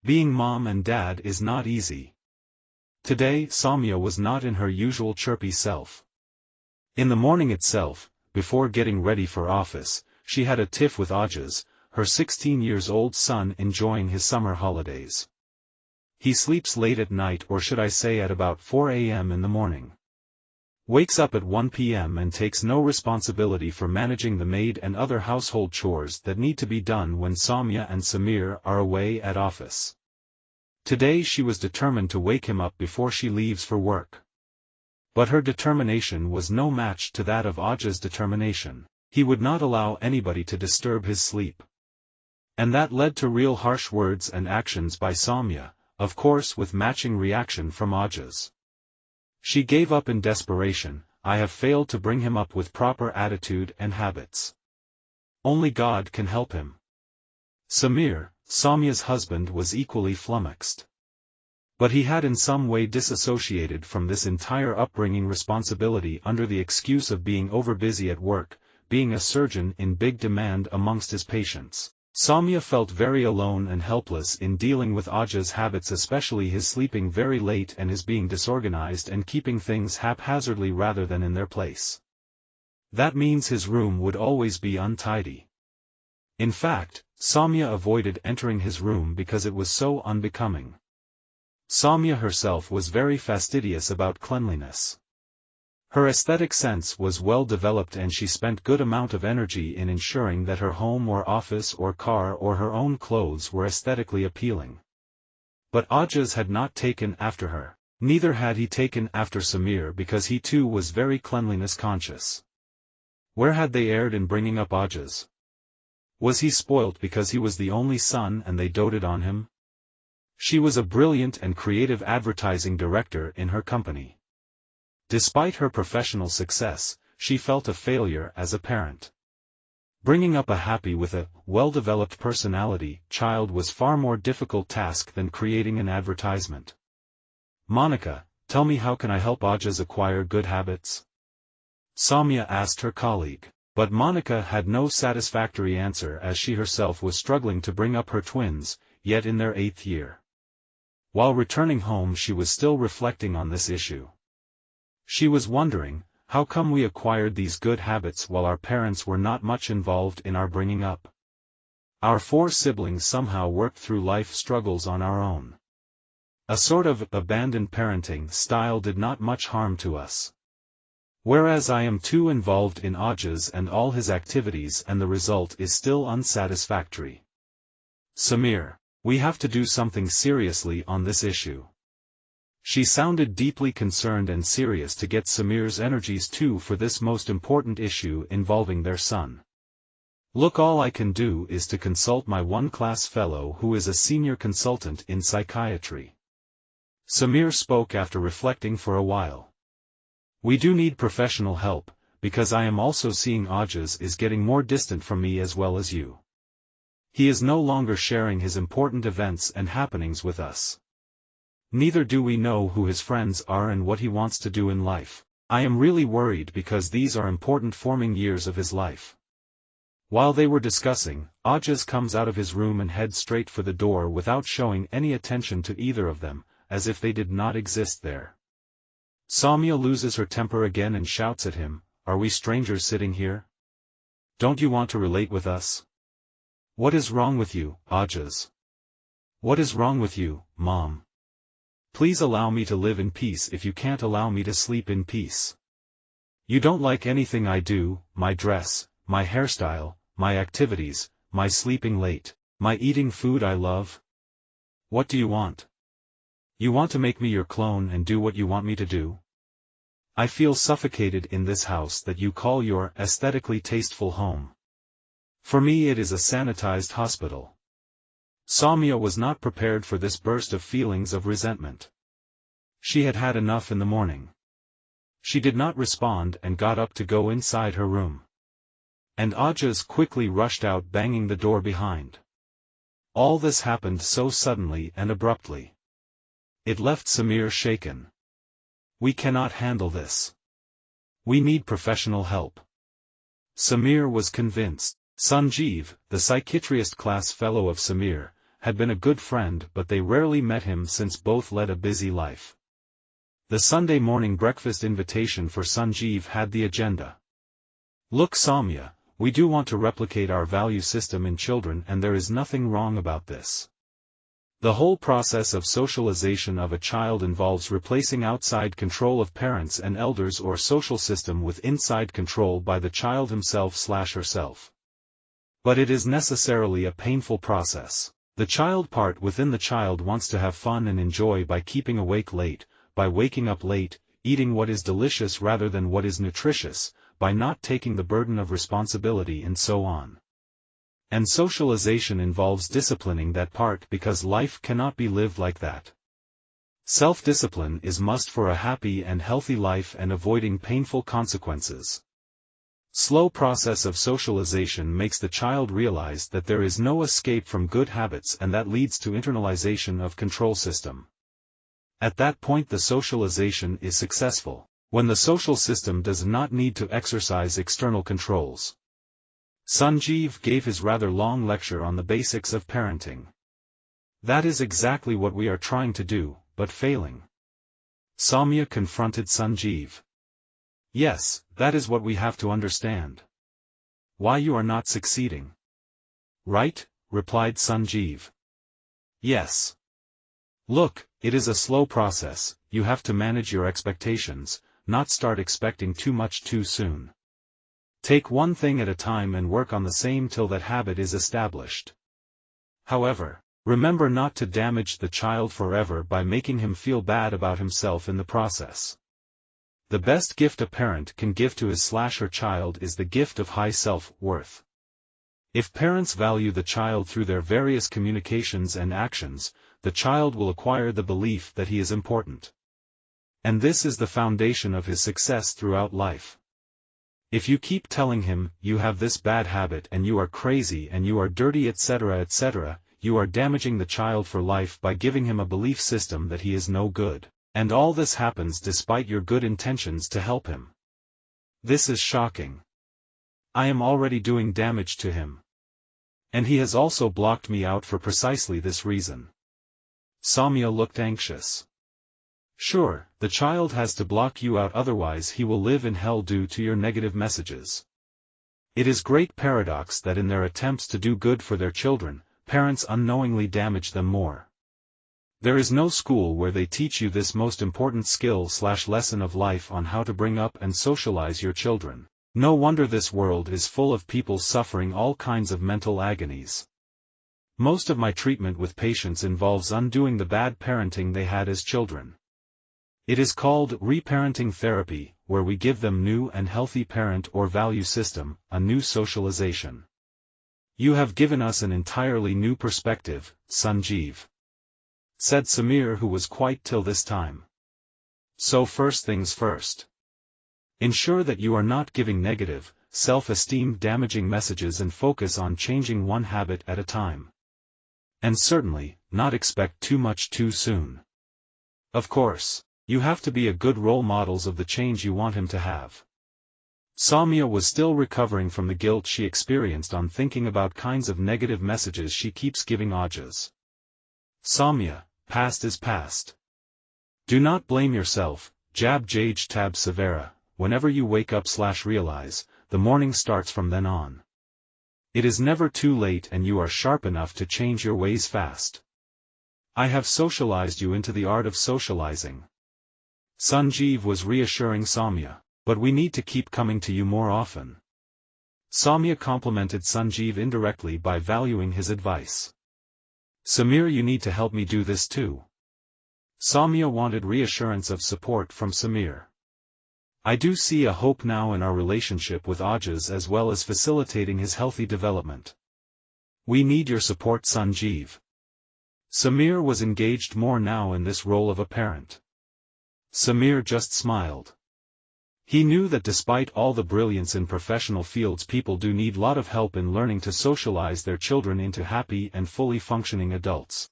Being mom and dad is not easy. Today, Soumya was not in her usual chirpy self. In the morning itself, before getting ready for office, she had a tiff with Ajaz, her 16-year-old son enjoying his summer holidays. He sleeps late at night, or should I say at about 4 a.m. in the morning. Wakes up at 1 p.m. and takes no responsibility for managing the maid and other household chores that need to be done when Soumya and Samir are away at office. Today she was determined to wake him up before she leaves for work. But her determination was no match to that of Ajaz's determination. He would not allow anybody to disturb his sleep. And that led to real harsh words and actions by Soumya, of course with matching reaction from Ajaz. She gave up in desperation. I have failed to bring him up with proper attitude and habits. Only God can help him. Samir, Soumya's husband, was equally flummoxed. But he had in some way disassociated from this entire upbringing responsibility under the excuse of being overbusy at work, being a surgeon in big demand amongst his patients. Soumya felt very alone and helpless in dealing with Ajaz's habits, especially his sleeping very late and his being disorganized and keeping things haphazardly rather than in their place. That means his room would always be untidy. In fact, Soumya avoided entering his room because it was so unbecoming. Soumya herself was very fastidious about cleanliness. Her aesthetic sense was well developed and she spent good amount of energy in ensuring that her home or office or car or her own clothes were aesthetically appealing. But Ajaz had not taken after her. Neither had he taken after Samir because he too was very cleanliness conscious. Where had they erred in bringing up Ajaz? Was he spoilt because he was the only son and they doted on him? She was a brilliant and creative advertising director in her company. Despite her professional success, she felt a failure as a parent. Bringing up a happy with a well-developed personality child was far more difficult task than creating an advertisement. Monica, tell me, how can I help Ajaz acquire good habits? Soumya asked her colleague. But Monica had no satisfactory answer as she herself was struggling to bring up her twins, yet in their 8th year. While returning home she was still reflecting on this issue. She was wondering, how come we acquired these good habits while our parents were not much involved in our bringing up? Our 4 siblings somehow worked through life struggles on our own. A sort of abandoned parenting style did not much harm to us. Whereas I am too involved in Ajaz and all his activities and the result is still unsatisfactory. Samir, we have to do something seriously on this issue. She sounded deeply concerned and serious to get Samir's energies too for this most important issue involving their son. Look, all I can do is to consult my one-class fellow who is a senior consultant in psychiatry. Samir spoke after reflecting for a while. We do need professional help, because I am also seeing Ajaz is getting more distant from me as well as you. He is no longer sharing his important events and happenings with us. Neither do we know who his friends are and what he wants to do in life. I am really worried because these are important forming years of his life. While they were discussing, Ajaz comes out of his room and heads straight for the door without showing any attention to either of them, as if they did not exist there. Soumya loses her temper again and shouts at him, "Are we strangers sitting here? Don't you want to relate with us? What is wrong with you, Ajaz? What is wrong with you, Mom? Please allow me to live in peace if you can't allow me to sleep in peace. You don't like anything I do, my dress, my hairstyle, my activities, my sleeping late, my eating food I love. What do you want? You want to make me your clone and do what you want me to do? I feel suffocated in this house that you call your aesthetically tasteful home. For me it is a sanitized hospital." Soumya was not prepared for this burst of feelings of resentment. She had had enough in the morning. She did not respond and got up to go inside her room. And Ajaz quickly rushed out, banging the door behind. All this happened so suddenly and abruptly. It left Samir shaken. "We cannot handle this. We need professional help." Samir was convinced. Sanjeev, the psychiatrist class fellow of Samir, had been a good friend, but they rarely met him since both led a busy life. The Sunday morning breakfast invitation for Sanjeev had the agenda. Look Soumya, we do want to replicate our value system in children and there is nothing wrong about this. The whole process of socialization of a child involves replacing outside control of parents and elders or social system with inside control by the child himself/herself. But it is necessarily a painful process. The child part within the child wants to have fun and enjoy by keeping awake late, by waking up late, eating what is delicious rather than what is nutritious, by not taking the burden of responsibility and so on. And socialization involves disciplining that part because life cannot be lived like that. Self-discipline is must for a happy and healthy life and avoiding painful consequences. Slow process of socialization makes the child realize that there is no escape from good habits and that leads to internalization of control system. At that point the socialization is successful, when the social system does not need to exercise external controls. Sanjeev gave his rather long lecture on the basics of parenting. That is exactly what we are trying to do, but failing. Soumya confronted Sanjeev. Yes, that is what we have to understand. Why you are not succeeding. Right, replied Sanjeev. Yes. Look, it is a slow process, you have to manage your expectations, not start expecting too much too soon. Take one thing at a time and work on the same till that habit is established. However, remember not to damage the child forever by making him feel bad about himself in the process. The best gift a parent can give to his/her child is the gift of high self-worth. If parents value the child through their various communications and actions, the child will acquire the belief that he is important. And this is the foundation of his success throughout life. If you keep telling him, you have this bad habit and you are crazy and you are dirty etc., you are damaging the child for life by giving him a belief system that he is no good, and all this happens despite your good intentions to help him. This is shocking. I am already doing damage to him. And he has also blocked me out for precisely this reason. Soumya looked anxious. Sure, the child has to block you out otherwise he will live in hell due to your negative messages. It is great paradox that in their attempts to do good for their children, parents unknowingly damage them more. There is no school where they teach you this most important skill/lesson of life on how to bring up and socialize your children. No wonder this world is full of people suffering all kinds of mental agonies. Most of my treatment with patients involves undoing the bad parenting they had as children. It is called reparenting therapy, where we give them new and healthy parent or value system, a new socialization. You have given us an entirely new perspective, Sanjeev, said Samir, who was quiet till this time. So first things first. Ensure that you are not giving negative, self-esteem damaging messages and focus on changing one habit at a time. And certainly, not expect too much too soon. Of course, you have to be a good role models of the change you want him to have. Soumya was still recovering from the guilt she experienced on thinking about kinds of negative messages she keeps giving Ajas. Soumya, past is past. Do not blame yourself, jab jage tab severa, whenever you wake up/realize, the morning starts from then on. It is never too late and you are sharp enough to change your ways fast. I have socialized you into the art of socializing. Sanjeev was reassuring Soumya, but we need to keep coming to you more often. Soumya complimented Sanjeev indirectly by valuing his advice. Samir, you need to help me do this too. Soumya wanted reassurance of support from Samir. I do see a hope now in our relationship with Ajas as well as facilitating his healthy development. We need your support, Sanjeev. Samir was engaged more now in this role of a parent. Samir just smiled. He knew that despite all the brilliance in professional fields, people do need a lot of help in learning to socialize their children into happy and fully functioning adults.